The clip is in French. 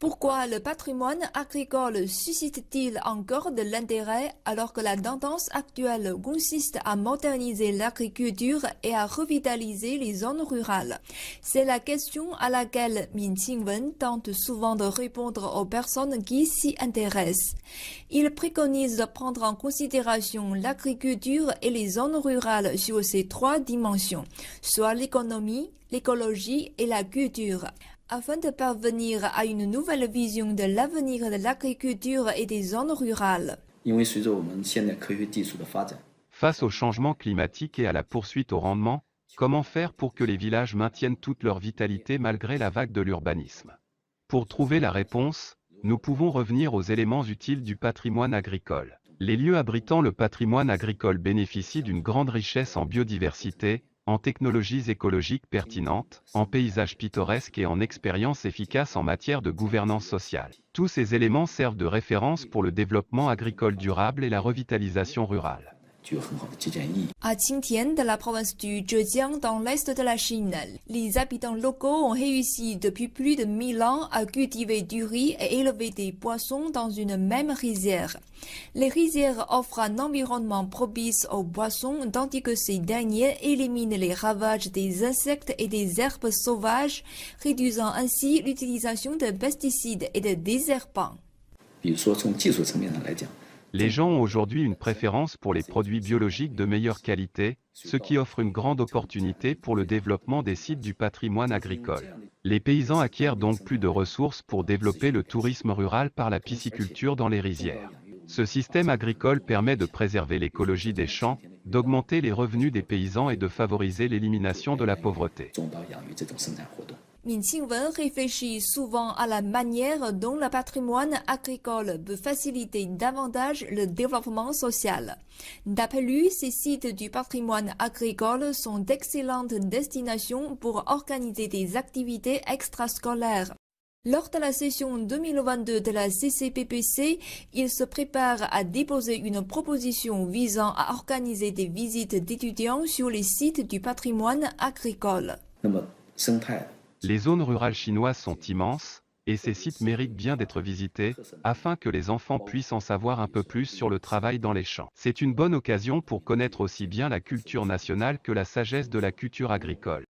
Pourquoi le patrimoine agricole suscite-t-il encore de l'intérêt alors que la tendance actuelle consiste à moderniser l'agriculture et à revitaliser les zones rurales? C'est la question à laquelle Min Qingwen tente souvent de répondre aux personnes qui s'y intéressent. Il préconise de prendre en considération l'agriculture et les zones rurales sur ces trois dimensions, soit l'économie, l'écologie et la culture, afin de parvenir à une nouvelle vision de l'avenir de l'agriculture et des zones rurales. Face au changement climatique et à la poursuite au rendement, comment faire pour que les villages maintiennent toute leur vitalité malgré la vague de l'urbanisme? Pour trouver la réponse, nous pouvons revenir aux éléments utiles du patrimoine agricole. Les lieux abritant le patrimoine agricole bénéficient d'une grande richesse en biodiversité, en technologies écologiques pertinentes, en paysages pittoresques et en expériences efficaces en matière de gouvernance sociale. Tous ces éléments servent de référence pour le développement agricole durable et la revitalisation rurale. À Qingtian, de la province du Zhejiang, dans l'est de la Chine, les habitants locaux ont réussi depuis plus de 1000 ans à cultiver du riz et élever des poissons dans une même rizière. Les rizières offrent un environnement propice aux poissons, tandis que ces derniers éliminent les ravages des insectes et des herbes sauvages, réduisant ainsi l'utilisation de pesticides et de désherbants. Les gens ont aujourd'hui une préférence pour les produits biologiques de meilleure qualité, ce qui offre une grande opportunité pour le développement des sites du patrimoine agricole. Les paysans acquièrent donc plus de ressources pour développer le tourisme rural par la pisciculture dans les rizières. Ce système agricole permet de préserver l'écologie des champs, d'augmenter les revenus des paysans et de favoriser l'élimination de la pauvreté. Min Qingwen réfléchit souvent à la manière dont le patrimoine agricole peut faciliter davantage le développement social. D'après lui, ces sites du patrimoine agricole sont d'excellentes destinations pour organiser des activités extrascolaires. Lors de la session 2022 de la CCPPC, il se prépare à déposer une proposition visant à organiser des visites d'étudiants sur les sites du patrimoine agricole. Les zones rurales chinoises sont immenses, et ces sites méritent bien d'être visités, afin que les enfants puissent en savoir un peu plus sur le travail dans les champs. C'est une bonne occasion pour connaître aussi bien la culture nationale que la sagesse de la culture agricole.